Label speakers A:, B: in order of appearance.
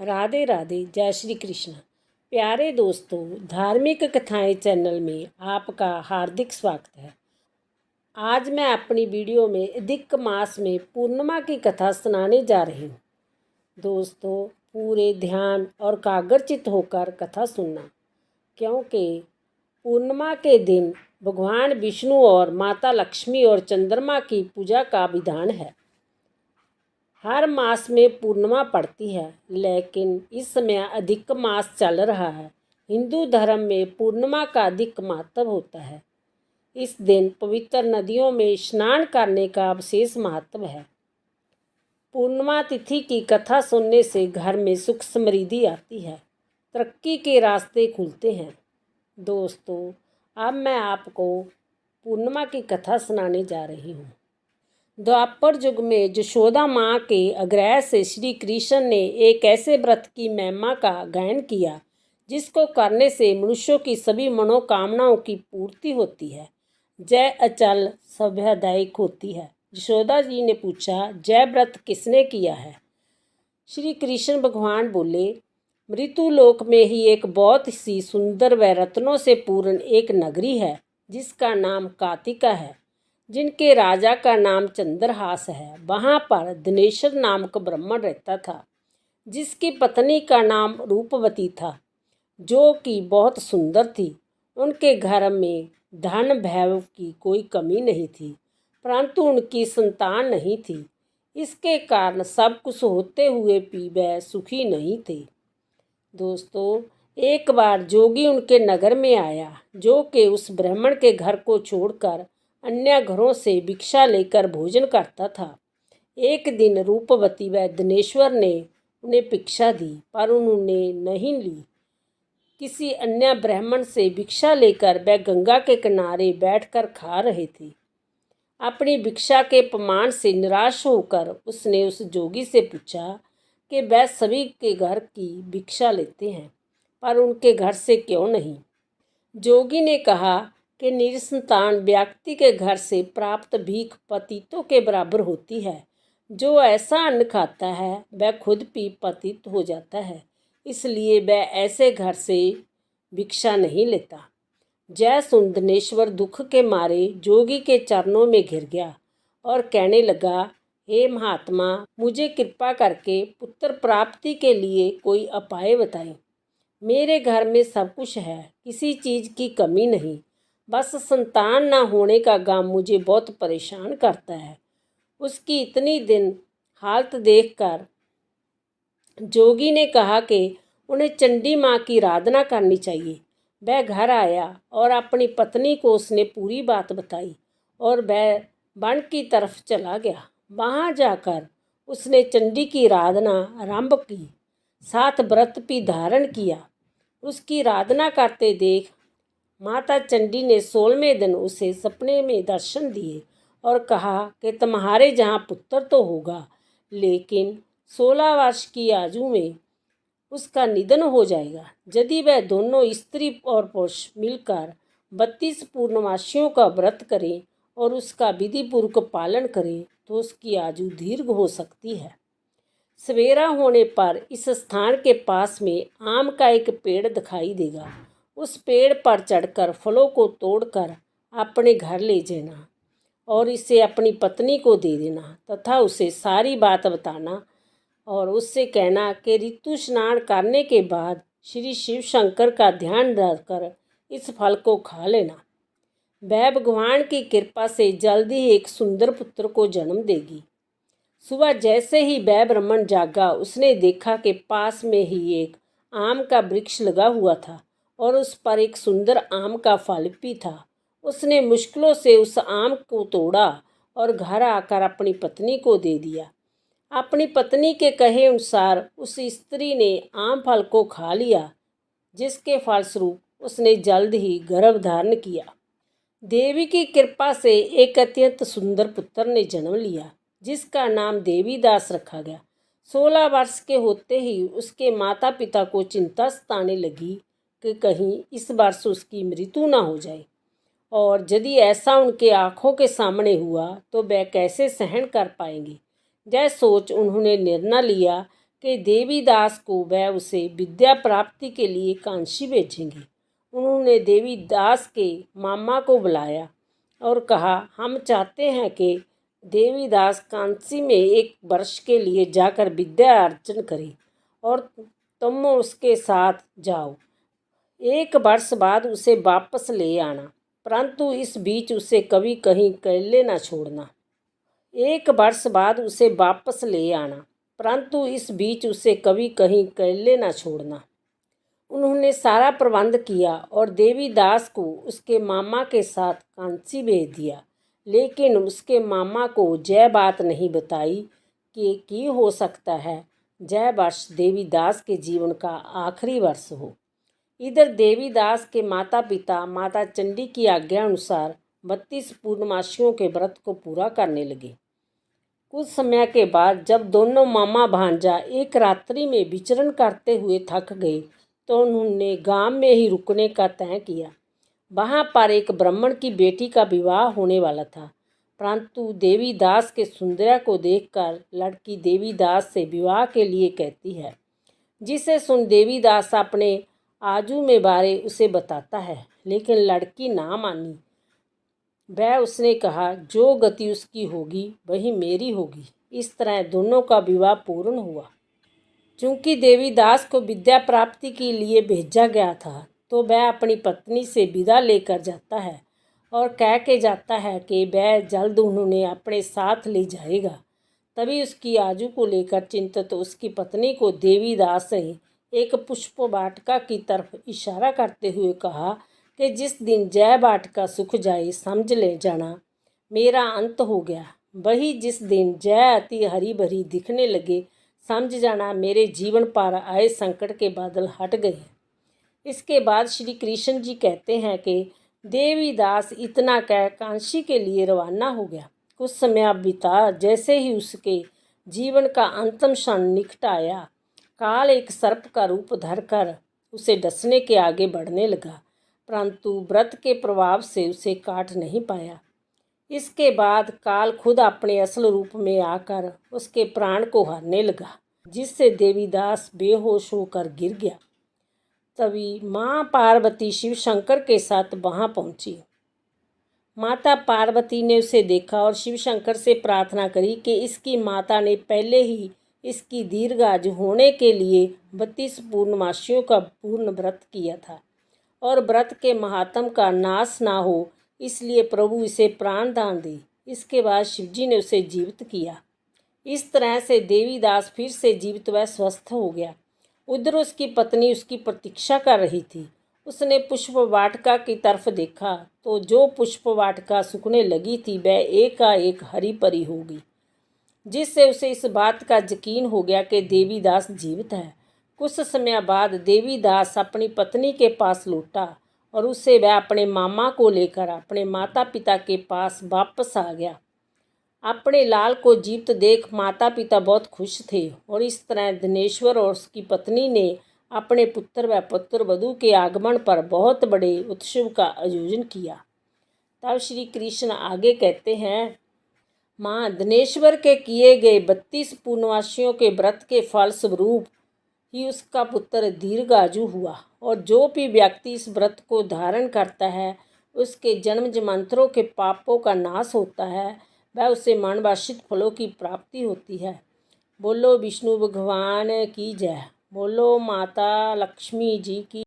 A: राधे राधे, जय श्री कृष्ण। प्यारे दोस्तों, धार्मिक कथाएं चैनल में आपका हार्दिक स्वागत है। आज मैं अपनी वीडियो में अधिक मास में पूर्णिमा की कथा सुनाने जा रही हूँ। दोस्तों, पूरे ध्यान और एकाग्रचित होकर कथा सुनना, क्योंकि पूर्णिमा के दिन भगवान विष्णु और माता लक्ष्मी और चंद्रमा की पूजा का विधान है। हर मास में पूर्णिमा पड़ती है, लेकिन इस समय अधिक मास चल रहा है। हिंदू धर्म में पूर्णिमा का अधिक महत्व होता है। इस दिन पवित्र नदियों में स्नान करने का विशेष महत्व है। पूर्णिमा तिथि की कथा सुनने से घर में सुख समृद्धि आती है, तरक्की के रास्ते खुलते हैं। दोस्तों, अब मैं आपको पूर्णिमा की कथा सुनाने जा रही हूँ। द्वापर युग में यशोदा माँ के आग्रह से श्री कृष्ण ने एक ऐसे व्रत की महिमा का गायन किया जिसको करने से मनुष्यों की सभी मनोकामनाओं की पूर्ति होती है। जय अचल सौभाग्यदायक होती है। यशोदा जी ने पूछा, जय व्रत किसने किया है? श्री कृष्ण भगवान बोले, मृत्युलोक में ही एक बहुत सी सुंदर व रत्नों से पूर्ण एक नगरी है जिसका नाम कातिका है, जिनके राजा का नाम चंद्रहास है। वहाँ पर दिनेश्वर नामक ब्राह्मण रहता था, जिसकी पत्नी का नाम रूपवती था, जो कि बहुत सुंदर थी। उनके घर में धन वैभव की कोई कमी नहीं थी, परंतु उनकी संतान नहीं थी। इसके कारण सब कुछ होते हुए भी वह सुखी नहीं थे। दोस्तों, एक बार जोगी उनके नगर में आया, जो कि उस ब्राह्मण के घर को छोड़कर अन्य घरों से भिक्षा लेकर भोजन करता था। एक दिन रूपवती व दिनेश्वर ने उन्हें भिक्षा दी, पर उन्होंने नहीं ली। किसी अन्य ब्राह्मण से भिक्षा लेकर वह गंगा के किनारे बैठकर खा रहे थे। अपनी भिक्षा के अपमान से निराश होकर उसने उस जोगी से पूछा कि वह सभी के घर की भिक्षा लेते हैं, पर उनके घर से क्यों नहीं? जोगी ने कहा कि निसंतान व्यक्ति के घर से प्राप्त भीख पतितों के बराबर होती है। जो ऐसा अन्न खाता है वह खुद भी पतित हो जाता है, इसलिए वह ऐसे घर से भिक्षा नहीं लेता। जय सुन दिनेश्वर दुख के मारे जोगी के चरणों में घिर गया और कहने लगा, हे महात्मा, मुझे कृपा करके पुत्र प्राप्ति के लिए कोई उपाय बताएं। मेरे घर में सब कुछ है, किसी चीज़ की कमी नहीं, बस संतान ना होने का गम मुझे बहुत परेशान करता है। उसकी इतनी दिन हालत देखकर जोगी ने कहा कि उन्हें चंडी माँ की आराधना करनी चाहिए। वह घर आया और अपनी पत्नी को उसने पूरी बात बताई और वह वन की तरफ चला गया। वहाँ जाकर उसने चंडी की आराधना आरंभ की, साथ व्रत भी धारण किया। उसकी आराधना करते देख माता चंडी ने 16वें दिन उसे सपने में दर्शन दिए और कहा कि तुम्हारे जहाँ पुत्र तो होगा, लेकिन 16 वर्ष की आयु में उसका निधन हो जाएगा। यदि वह दोनों स्त्री और पुरुष मिलकर 32 पूर्णमासियों का व्रत करें और उसका विधिपूर्वक पालन करें तो उसकी आयु दीर्घ हो सकती है। सवेरा होने पर इस स्थान के पास में आम का एक पेड़ दिखाई देगा। उस पेड़ पर चढ़कर फलों को तोड़कर अपने घर ले जाना और इसे अपनी पत्नी को दे देना तथा उसे सारी बात बताना और उससे कहना कि ऋतु स्नान करने के बाद श्री शिव शंकर का ध्यान रखकर इस फल को खा लेना। वह भगवान की कृपा से जल्दी ही एक सुंदर पुत्र को जन्म देगी। सुबह जैसे ही वह ब्राह्मण जागा, उसने देखा कि पास में ही एक आम का वृक्ष लगा हुआ था और उस पर एक सुंदर आम का फल भी था। उसने मुश्किलों से उस आम को तोड़ा और घर आकर अपनी पत्नी को दे दिया। अपनी पत्नी के कहे अनुसार उस स्त्री ने आम फल को खा लिया, जिसके फलस्वरूप उसने जल्द ही गर्भ धारण किया। देवी की कृपा से एक अत्यंत सुंदर पुत्र ने जन्म लिया, जिसका नाम देवीदास रखा गया। 16 वर्ष के होते ही उसके माता पिता को चिंता सताने लगी कि कहीं इस वर्ष उसकी मृत्यु ना हो जाए, और यदि ऐसा उनके आँखों के सामने हुआ तो वह कैसे सहन कर पाएंगे। यह सोच उन्होंने निर्णय लिया कि देवीदास को वह उसे विद्या प्राप्ति के लिए कांशी भेजेंगे। उन्होंने देवीदास के मामा को बुलाया और कहा, हम चाहते हैं कि देवीदास कांसी में 1 वर्ष के लिए जाकर विद्या अर्जन करे और तुम उसके साथ जाओ। 1 वर्ष बाद उसे वापस ले आना, परंतु इस बीच उसे कभी कहीं अकेले न छोड़ना। 1 वर्ष बाद उसे वापस ले आना, परंतु इस बीच उसे कभी कहीं अकेले न छोड़ना। उन्होंने सारा प्रबंध किया और देवीदास को उसके मामा के साथ कांसी भेज दिया, लेकिन उसके मामा को यह बात नहीं बताई कि हो सकता है यह वर्ष देवीदास के जीवन का आखिरी वर्ष हो। इधर देवीदास के माता पिता माता चंडी की आज्ञा अनुसार 32 पूर्णमासियों के व्रत को पूरा करने लगे। कुछ समय के बाद जब दोनों मामा भांजा एक रात्रि में विचरण करते हुए थक गए तो उन्होंने गांव में ही रुकने का तय किया। वहां पर एक ब्राह्मण की बेटी का विवाह होने वाला था, परंतु देवीदास के सौंदर्य को देखकर लड़की देवीदास से विवाह के लिए कहती है, जिसे सुन देवीदास अपने आजू में बारे उसे बताता है, लेकिन लड़की ना मानी। वह उसने कहा, जो गति उसकी होगी वही मेरी होगी। इस तरह दोनों का विवाह पूर्ण हुआ। चूँकि देवीदास को विद्या प्राप्ति के लिए भेजा गया था, तो वह अपनी पत्नी से विदा लेकर जाता है और कह के जाता है कि वह जल्द उन्होंने अपने साथ ले जाएगा। तभी उसकी आजू को लेकर चिंतित उसकी पत्नी को देवीदास ने एक पुष्प वाटिका की तरफ इशारा करते हुए कहा कि जिस दिन जय वाटिका सूख जाए समझ ले जाना मेरा अंत हो गया। वही जिस दिन जय अति हरी भरी दिखने लगे समझ जाना मेरे जीवन पर आए संकट के बादल हट गए। इसके बाद श्री कृष्ण जी कहते हैं कि देवीदास इतना कह कांशी के लिए रवाना हो गया। कुछ समय बीता, जैसे ही उसके जीवन का अंतिम क्षण निकट आया, काल एक सर्प का रूप धरकर उसे डसने के आगे बढ़ने लगा, परंतु व्रत के प्रभाव से उसे काट नहीं पाया। इसके बाद काल खुद अपने असल रूप में आकर उसके प्राण को हारने लगा, जिससे देवीदास बेहोश होकर गिर गया। तभी माँ पार्वती शिव शंकर के साथ वहाँ पहुँची। माता पार्वती ने उसे देखा और शिव शंकर से प्रार्थना करी कि इसकी माता ने पहले ही इसकी दीर्घायु होने के लिए 32 पूर्णमासियों का पूर्ण व्रत किया था और व्रत के महात्म का नाश ना हो, इसलिए प्रभु इसे प्राण दान दे। इसके बाद शिवजी ने उसे जीवित किया। इस तरह से देवीदास फिर से जीवित व स्वस्थ हो गया। उधर उसकी पत्नी उसकी प्रतीक्षा कर रही थी। उसने पुष्प वाटिका की तरफ देखा तो जो पुष्प वाटिका सूखने लगी थी वह एकाएक हरी भरी हो गई, जिससे उसे इस बात का यकीन हो गया कि देवीदास जीवित है। कुछ समय बाद देवीदास अपनी पत्नी के पास लौटा और उससे वह अपने मामा को लेकर अपने माता पिता के पास वापस आ गया। अपने लाल को जीवित देख माता पिता बहुत खुश थे और इस तरह दिनेश्वर और उसकी पत्नी ने अपने पुत्र व पुत्र वधू के आगमन पर बहुत बड़े उत्सव का आयोजन किया। तब श्री कृष्ण आगे कहते हैं, माँ दिनेश्वर के किए गए 32 पूर्णवासियों के व्रत के फल स्वरूप ही उसका पुत्र दीर्घायु हुआ और जो भी व्यक्ति इस व्रत को धारण करता है उसके जन्म जन्मांतरों के पापों का नाश होता है, वह उसे मनवांछित फलों की प्राप्ति होती है। बोलो विष्णु भगवान की जय। बोलो माता लक्ष्मी जी की।